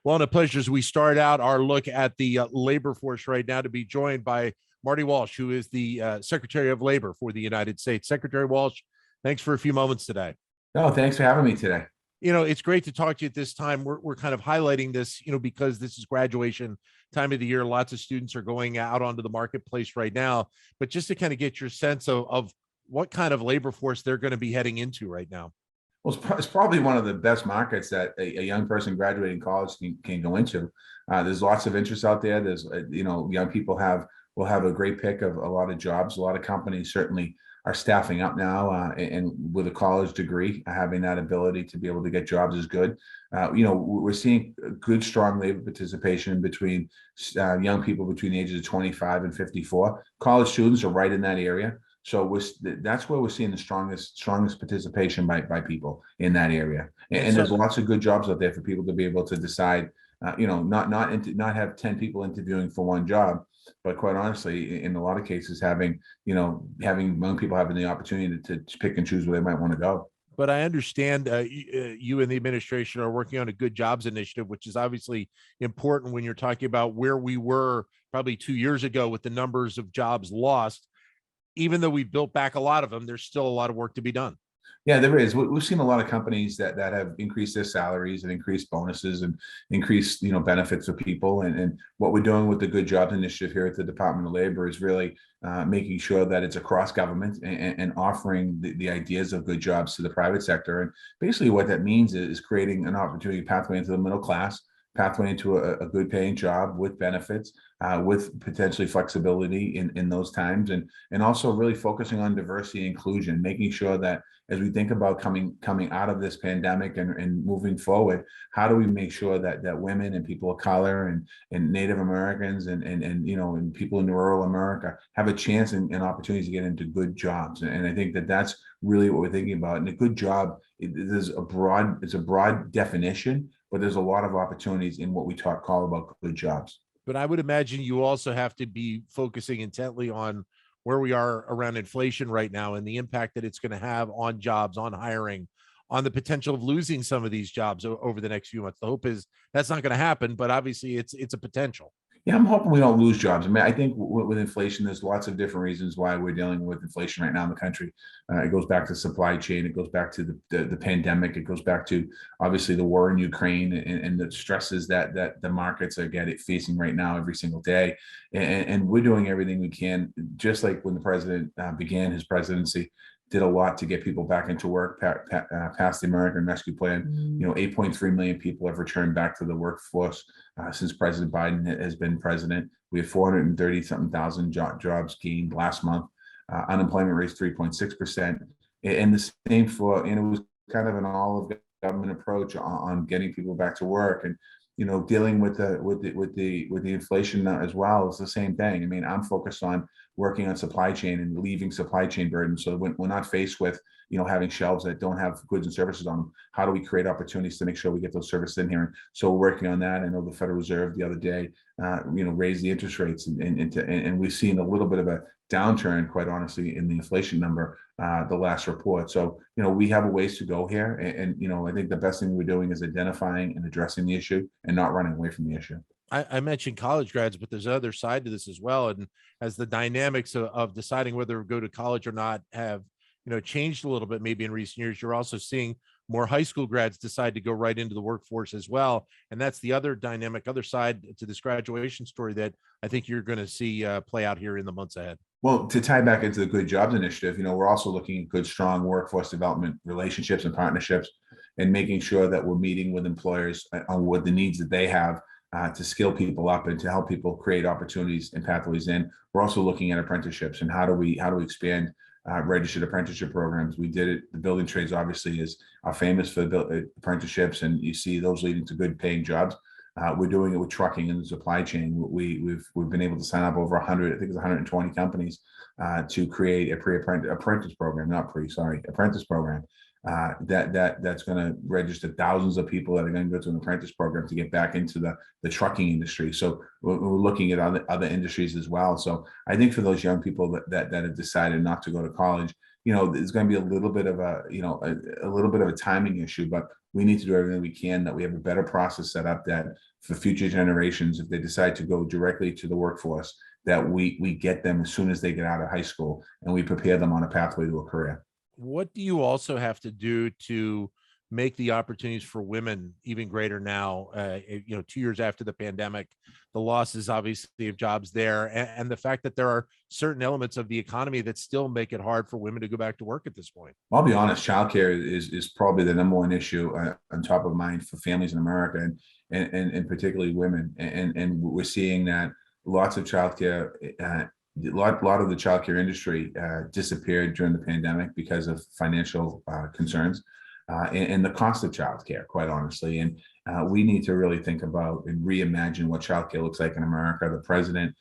Well, and a pleasure as we start out our look at the labor force right now to be joined by Marty Walsh, who is the Secretary of Labor for the United States. Secretary Walsh, thanks for a few moments today. No, thanks for having me today. It's great to talk to you at this time. We're kind of highlighting this, because this is graduation time of the year. Lots of students are going out onto the marketplace right now, but just to kind of get your sense of what kind of labor force they're going to be heading into right now. Well, it's probably one of the best markets that a young person graduating college can go into. There's lots of interest out there. There's, young people will have a great pick of a lot of jobs. A lot of companies certainly are staffing up now, and with a college degree, having that ability to be able to get jobs is good. We're seeing good, strong labor participation between young people between the ages of 25 and 54. College students are right in that area. So that's where we're seeing the strongest participation by people in that area. And there's lots of good jobs out there for people to be able to decide, not have 10 people interviewing for one job, but quite honestly, in a lot of cases, having young people having the opportunity to pick and choose where they might want to go. But I understand you and the administration are working on a good jobs initiative, which is obviously important when you're talking about where we were probably 2 years ago with the numbers of jobs lost. Even though we've built back a lot of them, there's still a lot of work to be done. Yeah, there is. We've seen a lot of companies that have increased their salaries and increased bonuses and increased, benefits for people. And what we're doing with the Good Jobs Initiative here at the Department of Labor is really making sure that it's across government and offering the ideas of good jobs to the private sector. And basically what that means is creating an opportunity pathway into the middle class, pathway into a good paying job with benefits, with potentially flexibility in those times, and also really focusing on diversity and inclusion, making sure that as we think about coming out of this pandemic and moving forward, how do we make sure that women and people of color and Native Americans and people in rural America have a chance and opportunities to get into good jobs. And I think that's really what we're thinking about. And a good job, it's a broad definition, but there's a lot of opportunities in what we call about good jobs. But I would imagine you also have to be focusing intently on where we are around inflation right now and the impact that it's going to have on jobs, on hiring, on the potential of losing some of these jobs over the next few months. The hope is that's not going to happen, but obviously it's a potential. Yeah, I'm hoping we don't lose jobs. I mean, I think with inflation, there's lots of different reasons why we're dealing with inflation right now in the country. It goes back to supply chain. It goes back to the pandemic. It goes back to obviously the war in Ukraine and the stresses that the markets are facing right now every single day. And we're doing everything we can, just like when the president began his presidency, did a lot to get people back into work, past the American Rescue Plan. 8.3 million people have returned back to the workforce since President Biden has been president. We have 430 something thousand jobs gained last month. Unemployment rate is 3.6%. And the same and it was kind of an all of government approach on getting people back to work. And dealing with the inflation as well is the same thing. I mean, I'm focused on working on supply chain and relieving supply chain burden. So when we're not faced with, having shelves that don't have goods and services on them, how do we create opportunities to make sure we get those services in here? And so we're working on that. I know the Federal Reserve the other day, raised the interest rates and we've seen a little bit of a downturn, quite honestly, in the inflation number, the last report. So, we have a ways to go here. And I think the best thing we're doing is identifying and addressing the issue and not running away from the issue. I mentioned college grads, but there's another side to this as well. And as the dynamics of deciding whether to go to college or not have, changed a little bit, maybe in recent years, you're also seeing more high school grads decide to go right into the workforce as well. And that's the other dynamic, other side to this graduation story that I think you're going to see play out here in the months ahead. Well, to tie back into the Good Jobs Initiative, we're also looking at good, strong workforce development relationships and partnerships and making sure that we're meeting with employers on what the needs that they have to skill people up and to help people create opportunities and pathways in. We're also looking at apprenticeships and how do we expand registered apprenticeship programs. We did it. The building trades obviously are famous for apprenticeships, and you see those leading to good paying jobs. We're doing it with trucking and the supply chain. We've been able to sign up over 100, I think it's 120 companies to create a apprentice program that's going to register thousands of people that are going to go to an apprentice program to get back into the trucking industry. So we're looking at other industries as well. So I think for those young people that have decided not to go to college, there's going to be a little bit of a timing issue, but we need to do everything we can, that we have a better process set up, that for future generations, if they decide to go directly to the workforce, that we get them as soon as they get out of high school, and we prepare them on a pathway to a career. What do you also have to do to make the opportunities for women even greater now? 2 years after the pandemic, the losses obviously of jobs there, and the fact that there are certain elements of the economy that still make it hard for women to go back to work at this point. I'll be honest, childcare is probably the number one issue on top of mind for families in America, and particularly women. And we're seeing that lots of childcare, lot of the childcare industry disappeared during the pandemic because of financial concerns, and the cost of childcare, quite honestly. And we need to really think about and reimagine what childcare looks like in America. The president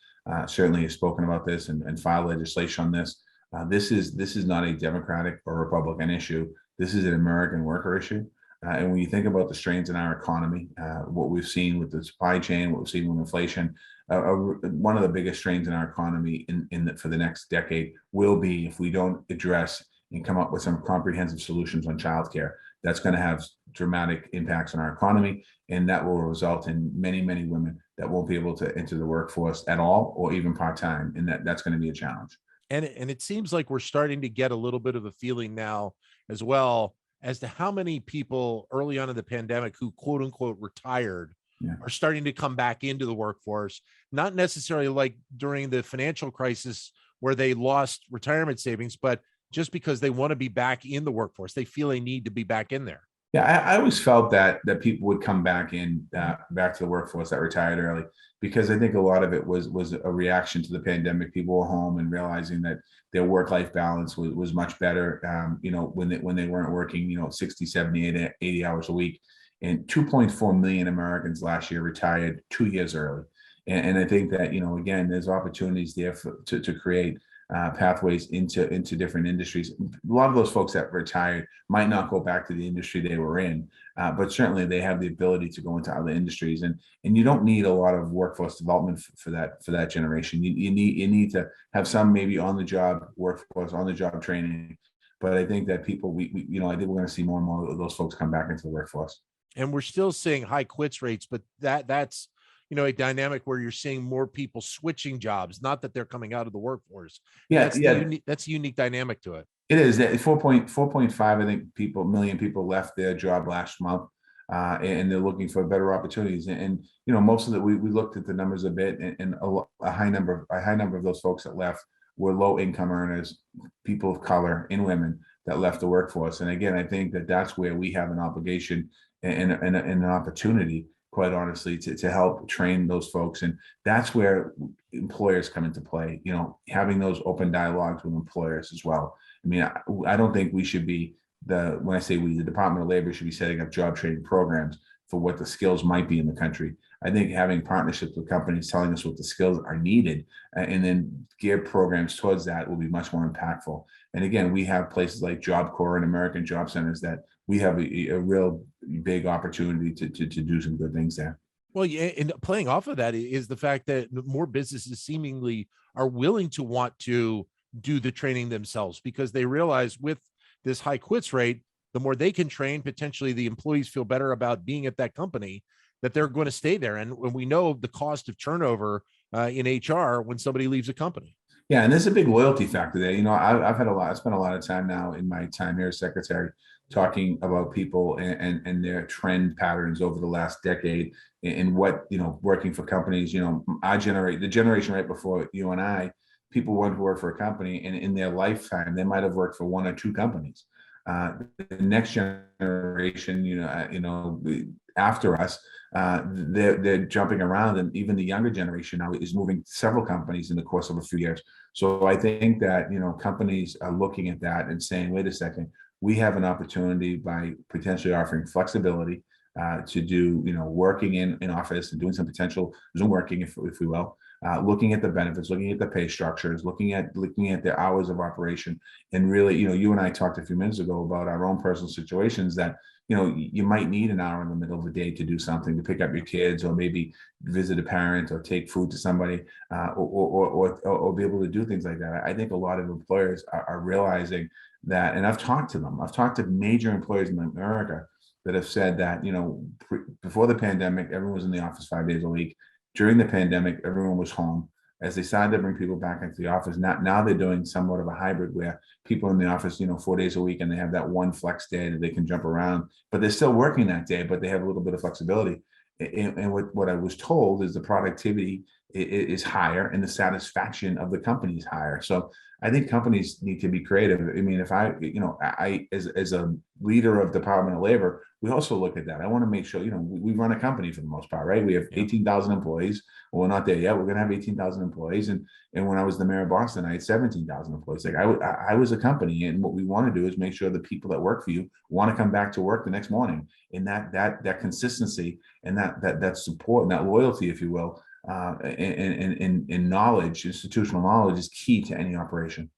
certainly has spoken about this and filed legislation on this. This is not a Democratic or Republican issue. This is an American worker issue. And when you think about the strains in our economy, what we've seen with the supply chain, what we've seen with inflation, one of the biggest strains in our economy for the next decade will be if we don't address and come up with some comprehensive solutions on childcare. That's going to have dramatic impacts on our economy, and that will result in many, many women that won't be able to enter the workforce at all, or even part-time, and that's going to be a challenge. And it seems like we're starting to get a little bit of a feeling now as well as to how many people early on in the pandemic who quote unquote retired Yeah. are starting to come back into the workforce, not necessarily like during the financial crisis where they lost retirement savings, but just because they want to be back in the workforce. They feel they need to be back in there. Yeah, I always felt that people would come back back to the workforce that retired early, because I think a lot of it was a reaction to the pandemic. People were home and realizing that their work-life balance was much better. When they weren't working, 60, 70, 80 hours a week. And 2.4 million Americans last year retired 2 years early. And I think that, again, there's opportunities there to create pathways into different industries. A lot of those folks that retired might not go back to the industry they were in, but certainly they have the ability to go into other industries. And you don't need a lot of workforce development for that generation. You need to have some maybe on the job workforce, on the job training. But I think that I think we're going to see more and more of those folks come back into the workforce. And we're still seeing high quits rates, but that's a dynamic where you're seeing more people switching jobs, not that they're coming out of the workforce. Yeah, That's a unique dynamic to it. It is. 4.5, I think, million people left their job last month, and they're looking for better opportunities. And most of the we looked at the numbers a bit, and a high number of those folks that left were low income earners, people of color, and women that left the workforce. And again, I think that's where we have an obligation and an opportunity, quite honestly, to help train those folks. And that's where employers come into play, having those open dialogues with employers as well. I mean, I don't think we should be when I say we, the Department of Labor should be setting up job training programs for what the skills might be in the country. I think having partnerships with companies telling us what the skills are needed, and then gear programs towards that will be much more impactful. And again, we have places like Job Corps and American Job Centers that we have a real big opportunity to do some good things there. Well, yeah, and playing off of that is the fact that more businesses seemingly are willing to want to do the training themselves, because they realize with this high quits rate, the more they can train, potentially the employees feel better about being at that company, that they're going to stay there. And when we know the cost of turnover in HR when somebody leaves a company. Yeah, and there's a big loyalty factor there. I spent a lot of time now in my time here as secretary talking about people and their trend patterns over the last decade, and what, working for companies. The generation right before you and I, people wanted to work for a company, and in their lifetime, they might have worked for one or two companies. The next generation, after us, they're jumping around, and even the younger generation now is moving several companies in the course of a few years. So I think that companies are looking at that and saying, wait a second, we have an opportunity by potentially offering flexibility to do working in office and doing some potential Zoom working, if we will. Looking at the benefits, looking at the pay structures, looking at the hours of operation, and really, you and I talked a few minutes ago about our own personal situations that you might need an hour in the middle of the day to do something, to pick up your kids, or maybe visit a parent, or take food to somebody, or be able to do things like that. I think a lot of employers are realizing that, and I've talked to them. I've talked to major employers in America that have said that, before the pandemic, everyone was in the office 5 days a week. During the pandemic, everyone was home. As they started to bring people back into the office, now they're doing somewhat of a hybrid where people in the office, 4 days a week, and they have that one flex day that they can jump around, but they're still working that day, but they have a little bit of flexibility. And what I was told is the productivity is higher and the satisfaction of the company is higher. So I think companies need to be creative. I mean, if I as a leader of Department of Labor, we also look at that. I want to make sure, we run a company for the most part, right? We have 18,000 employees. Well, we're not there yet. We're going to have 18,000 employees. And when I was the mayor of Boston, I had 17,000 employees. Like I was a company, and what we want to do is make sure the people that work for you want to come back to work the next morning. And that consistency and that support and that loyalty, if you will, and knowledge, institutional knowledge, is key to any operation.